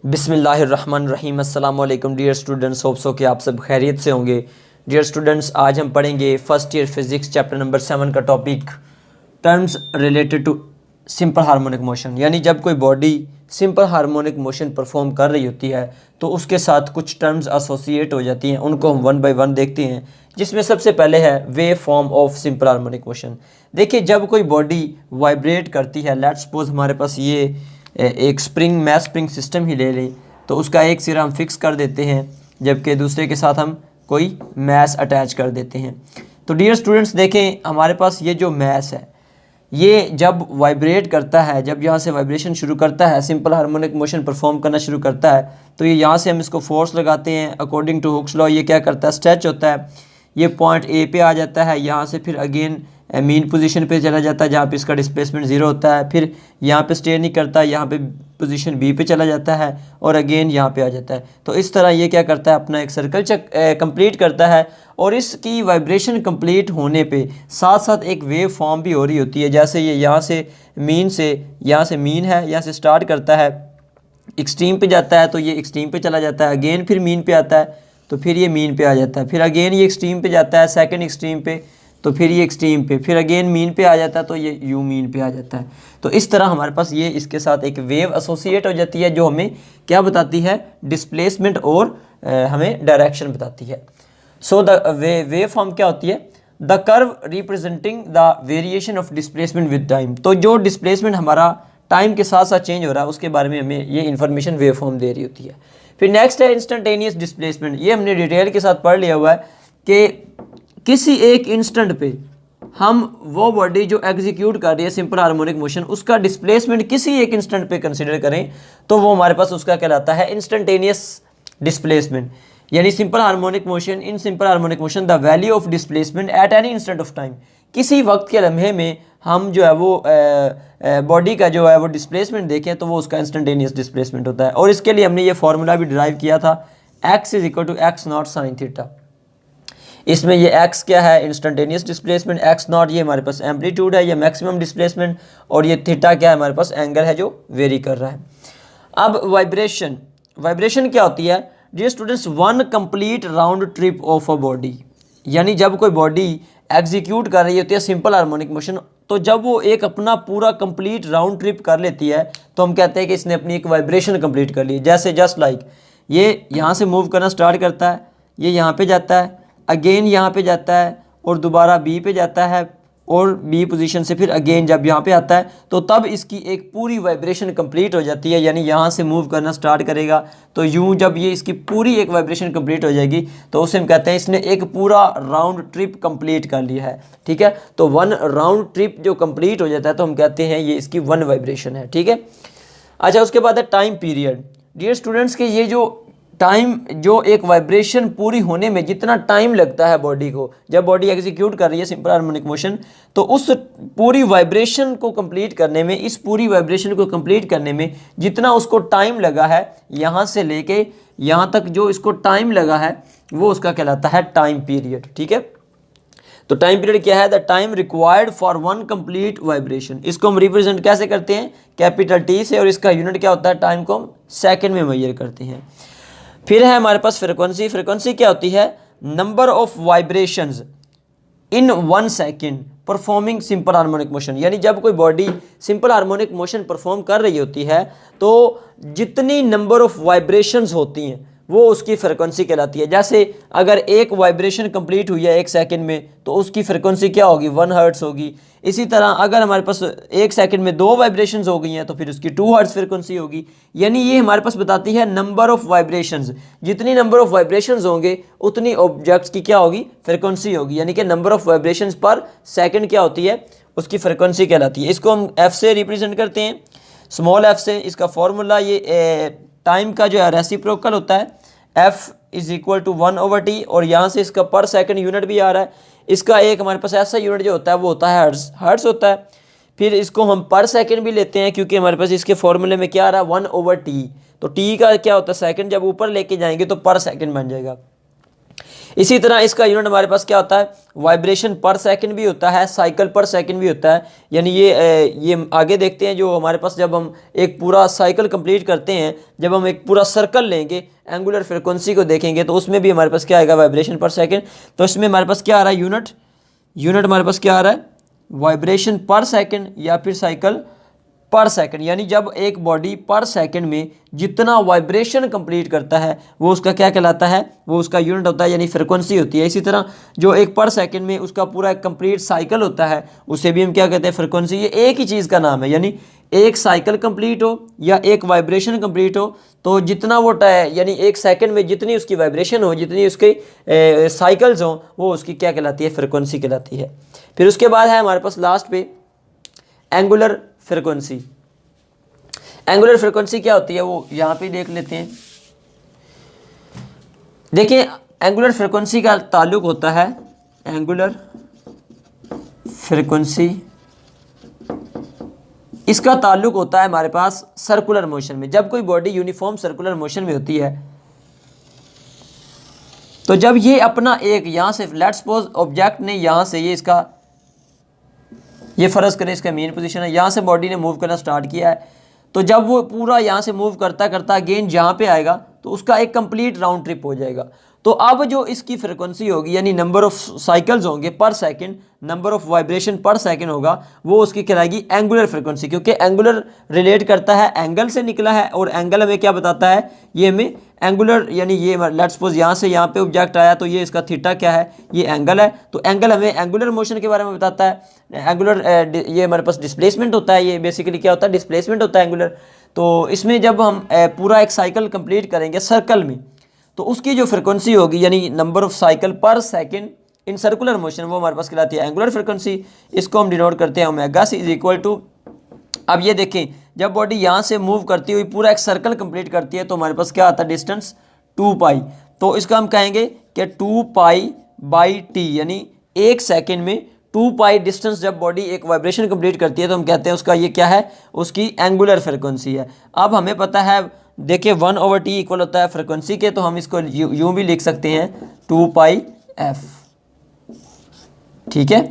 बिस्मिल्लाहिर्रहमानिर्रहीम। अस्सलाम वालेकुम डियर स्टूडेंट्स, होप सो कि आप सब खैरियत से होंगे। डियर स्टूडेंट्स, आज हम पढ़ेंगे first year physics chapter number 7 का topic terms related to simple harmonic motion. यानी जब कोई body simple harmonic motion perform कर रही होती है तो उसके साथ कुछ टर्म्स एसोसिएट हो जाती हैं, उनको हम वन बाय वन देखते हैं। जिसमें सबसे पहले है wave form of simple harmonic motion. देखिए, जब कोई बॉडी वाइब्रेट करती है, लेट्स सपोज हमारे पास ये एक स्प्रिंग मैस स्प्रिंग सिस्टम ही ले लें, तो उसका एक सिरा हम फिक्स कर देते हैं जबकि दूसरे के साथ हम कोई मैस अटैच कर देते हैं। तो डियर स्टूडेंट्स, देखें हमारे पास ये जो मैस है ये जब वाइब्रेट करता है, जब यहाँ से वाइब्रेशन शुरू करता है, सिंपल हार्मोनिक मोशन परफॉर्म करना शुरू करता है, तो ये यहाँ से हम इसको फोर्स लगाते हैं। अकॉर्डिंग टू हुक्स लॉ ये क्या करता है, स्ट्रेच होता है, ये पॉइंट ए पे आ जाता है, यहाँ से फिर अगेन मीन पोजीशन पे चला जाता है जहाँ पे इसका डिस्प्लेसमेंट ज़ीरो होता है, फिर यहाँ पे स्टे नहीं करता, यहाँ पे पोजीशन बी पे चला जाता है और अगेन यहाँ पे आ जाता है। तो इस तरह ये क्या करता है, अपना एक सर्कल कंप्लीट करता है। और इसकी वाइब्रेशन कंप्लीट होने पे साथ साथ एक वेव फॉर्म भी हो रही होती है। जैसे ये यहाँ से मीन है, यहाँ से स्टार्ट करता है, एक्सट्रीम पे जाता है तो ये एक्सट्रीम पे चला जाता है, अगेन फिर मीन पे आता है तो फिर ये मीन पे आ जाता है, फिर अगेन ये एक्सट्रीम पे जाता है, सेकंड एक्सट्रीम पे, तो फिर ये एक्सट्रीम पे, फिर अगेन मीन पे आ जाता है तो ये यू मीन पे आ जाता है। तो इस तरह हमारे पास ये इसके साथ एक वेव एसोसिएट हो जाती है जो हमें क्या बताती है, डिस्प्लेसमेंट और हमें डायरेक्शन बताती है। सो द वेव फॉर्म क्या होती है, the curve representing the variation of displacement with time. तो जो डिस्प्लेसमेंट हमारा टाइम के साथ साथ चेंज हो रहा है उसके बारे में हमें ये इन्फॉर्मेशन वेव फॉर्म दे रही होती है। फिर नेक्स्ट है इंस्टेंटेनियस डिस्प्लेसमेंट। ये हमने डिटेल के साथ पढ़ लिया हुआ है कि किसी एक इंस्टेंट पे हम वो बॉडी जो एग्जीक्यूट कर रही है सिंपल हार्मोनिक मोशन, उसका डिस्प्लेसमेंट किसी एक इंस्टेंट पे कंसीडर करें तो वो हमारे पास उसका कहलाता है इंस्टेंटेनियस डिस्प्लेसमेंट। यानी simple harmonic motion, in simple harmonic motion the value of displacement at any instant of time. किसी वक्त के लम्हे में हम जो है वो बॉडी का जो है वो डिस्प्लेसमेंट देखें तो वो उसका इंस्टेंटेनियस डिस्प्लेसमेंट होता है। और इसके लिए हमने ये फार्मूला भी डिराइव किया था, x is equal to x naught sine theta. इसमें ये x क्या है, इंस्टेंटेनियस डिस्प्लेसमेंट, x नॉट ये हमारे पास एम्पलीट्यूड है, ये मैक्सिमम डिस्प्लेसमेंट, और ये थीटा क्या है, हमारे पास एंगल है जो वेरी कर रहा है। अब वाइब्रेशन क्या होती है dear students, one complete round trip of a body. यानी जब कोई बॉडी एग्जीक्यूट कर रही होती है सिंपल हार्मोनिक मोशन, तो जब वो एक अपना पूरा कंप्लीट राउंड ट्रिप कर लेती है तो हम कहते हैं कि इसने अपनी एक वाइब्रेशन कंप्लीट कर ली। जैसे जस्ट लाइक ये यहाँ से मूव करना स्टार्ट करता है, ये यहाँ पे जाता है, अगेन यहाँ पे जाता है और दोबारा बी पे जाता है और बी पोजीशन से फिर अगेन जब यहाँ पे आता है तो तब इसकी एक पूरी वाइब्रेशन कंप्लीट हो जाती है। यानी यहाँ से मूव करना स्टार्ट करेगा तो यूँ जब ये इसकी पूरी एक वाइब्रेशन कंप्लीट हो जाएगी तो उसे हम कहते हैं इसने एक पूरा राउंड ट्रिप कंप्लीट कर लिया है। ठीक है, तो वन राउंड ट्रिप जो कंप्लीट हो जाता है तो हम कहते हैं ये इसकी वन वाइब्रेशन है। ठीक है, अच्छा उसके बाद है टाइम पीरियड। डियर स्टूडेंट्स के ये जो टाइम, जो एक वाइब्रेशन पूरी होने में जितना टाइम लगता है बॉडी को, जब बॉडी एग्जीक्यूट कर रही है सिंपल हार्मोनिक मोशन, तो उस पूरी वाइब्रेशन को कंप्लीट करने में, इस पूरी वाइब्रेशन को कंप्लीट करने में जितना उसको टाइम लगा है, यहाँ से लेके यहाँ तक जो इसको टाइम लगा है वो उसका कहलाता है टाइम पीरियड। ठीक है, तो टाइम पीरियड क्या है, the time required for one complete vibration. इसको हम रिप्रेजेंट कैसे करते हैं, कैपिटल टी से, और इसका यूनिट क्या होता है, टाइम को हम सेकेंड में मेजर करते हैं। फिर है हमारे पास फ्रीक्वेंसी। फ्रीक्वेंसी क्या होती है, number of vibrations in 1 second performing simple harmonic motion. यानी जब कोई body simple harmonic motion perform कर रही होती है तो जितनी नंबर ऑफ वाइब्रेशंस होती हैं वो उसकी फ्रीक्वेंसी कहलाती है। जैसे अगर एक वाइब्रेशन कंप्लीट हुई है 1 सेकंड में तो उसकी फ्रीक्वेंसी क्या होगी, 1 हर्ट्स होगी। इसी तरह अगर हमारे पास 1 सेकंड में 2 वाइब्रेशंस हो गई हैं तो फिर उसकी 2 हर्ट्स फ्रीक्वेंसी होगी। यानी ये हमारे पास बताती है नंबर ऑफ वाइब्रेशंस, जितनी नंबर ऑफ वाइब्रेशंस होंगे उतनी ऑब्जेक्ट्स की क्या होगी, फ्रीक्वेंसी होगी। यानी कि नंबर ऑफ वाइब्रेशंस पर सेकेंड क्या होती है, उसकी फ्रीक्वेंसी कहलाती है। इसको हम एफ से रिप्रेजेंट करते हैं, स्मॉल एफ से। इसका फॉर्मूला ये टाइम का जो है रेसिप्रोकल होता है, f is equal to 1/t, और यहाँ से इसका पर सेकंड यूनिट भी आ रहा है। इसका एक हमारे पास ऐसा यूनिट जो होता है वो होता है हर्ट्स होता है। फिर इसको हम पर सेकंड भी लेते हैं क्योंकि हमारे पास इसके फॉर्मूले में क्या आ रहा है, 1/t। तो t का क्या होता है, सेकंड जब ऊपर लेके जाएंगे तो पर सेकंड बन जाएगा। इसी तरह इसका यूनिट हमारे पास क्या होता है, वाइब्रेशन पर सेकंड भी होता है, साइकिल पर सेकंड भी होता है। यानी ये आगे देखते हैं, जो हमारे पास जब हम एक पूरा साइकिल कंप्लीट करते हैं, जब हम एक पूरा सर्कल लेंगे, एंगुलर फ्रिक्वेंसी को देखेंगे, तो उसमें भी हमारे पास क्या आएगा, वाइब्रेशन पर सेकंड। तो इसमें हमारे पास क्या आ रहा है, यूनिट हमारे पास क्या आ रहा है, वाइब्रेशन पर सेकंड या फिर साइकिल पर सेकंड। यानी जब एक बॉडी पर सेकंड में जितना वाइब्रेशन कंप्लीट करता है वो उसका क्या कहलाता है, वो उसका यूनिट होता है, यानी फ्रिक्वेंसी होती है। इसी तरह जो एक पर सेकंड में उसका पूरा एक कंप्लीट साइकिल होता है, उसे भी हम क्या कहते हैं, फ्रिक्वेंसी। ये एक ही चीज़ का नाम है, यानी एक साइकिल कंप्लीट हो या एक वाइब्रेशन कंप्लीट हो, तो जितना वो यानी एक सेकंड में जितनी उसकी वाइब्रेशन हो, जितनी उसकी साइकिल्स हो, वो उसकी क्या कहलाती है, फ्रिक्वेंसी कहलाती है। फिर उसके बाद है हमारे पास लास्ट पे एंगुलर फ्रिक्वेंसी। एंगुलर फ्रिक्वेंसी क्या होती है वो यहाँ पे देख लेते हैं। देखिए एंगुलर फ्रिक्वेंसी का ताल्लुक होता है, एंगुलर फ्रिक्वेंसी इसका ताल्लुक होता है हमारे पास सर्कुलर मोशन में। जब कोई बॉडी यूनिफॉर्म सर्कुलर मोशन में होती है, तो जब ये अपना एक यहाँ से, लेट्स सपोज ऑब्जेक्ट ने यहाँ से ये फर्ज करें इसका मेन पोजीशन है, यहाँ से बॉडी ने मूव करना स्टार्ट किया है, तो जब वो पूरा यहाँ से मूव करता करता अगेन जहाँ पे आएगा, तो उसका एक कंप्लीट राउंड ट्रिप हो जाएगा। तो अब जो इसकी फ्रिक्वेंसी होगी, यानी नंबर ऑफ साइकिल्स होंगे पर सेकंड, नंबर ऑफ वाइब्रेशन पर सेकंड होगा, वो उसकी कहलाएगी एंगुलर फ्रिक्वेंसी। क्योंकि एंगुलर रिलेट करता है, एंगल से निकला है, और एंगल हमें क्या बताता है, ये हमें एंगुलर, यानी ये लेट्स सपोज यहाँ से यहाँ पे ऑब्जेक्ट आया, तो ये इसका थीटा क्या है, ये एंगल है। तो एंगल हमें एंगुलर मोशन के बारे में बताता है। एंगुलर ये हमारे पास डिस्प्लेसमेंट होता है, ये बेसिकली क्या होता है, डिस्प्लेसमेंट होता है एंगुलर। तो इसमें जब हम पूरा एक साइकिल कंप्लीट करेंगे सर्कल में, तो उसकी जो फ्रिक्वेंसी होगी, यानी नंबर ऑफ साइकिल पर सेकंड इन सर्कुलर मोशन, वो हमारे पास कहलाती है एंगुलर फ्रिक्वेंसी। इसको हम डिनोट करते हैं omega c is equal to, अब ये देखें जब बॉडी यहाँ से मूव करती हुई पूरा एक सर्कल कंप्लीट करती है, तो हमारे पास क्या आता है, डिस्टेंस 2 पाई। तो इसका हम कहेंगे कि 2 पाई बाई टी, यानी एक सेकेंड में 2 पाई डिस्टेंस जब बॉडी एक वाइब्रेशन कंप्लीट करती है, तो हम कहते हैं उसका ये क्या है, उसकी एंगुलर फ्रिक्वेंसी है। अब हमें पता है, देखिए 1/t इक्वल होता है फ्रिक्वेंसी के, तो हम इसको यूँ भी लिख सकते हैं 2 पाई एफ। ठीक है,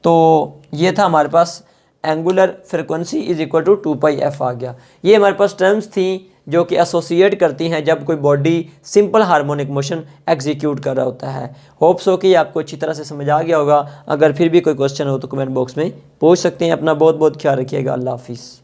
तो ये था हमारे पास angular frequency is equal to 2 pi f आ गया। ये हमारे पास टर्म्स थी जो कि एसोसिएट करती हैं जब कोई body simple harmonic motion execute कर रहा होता है। होप्स हो कि आपको अच्छी तरह से समझ आ गया होगा। अगर फिर भी कोई क्वेश्चन हो तो कमेंट बॉक्स में पूछ सकते हैं। अपना बहुत बहुत ख्याल रखिएगा। अल्लाह हाफिज़।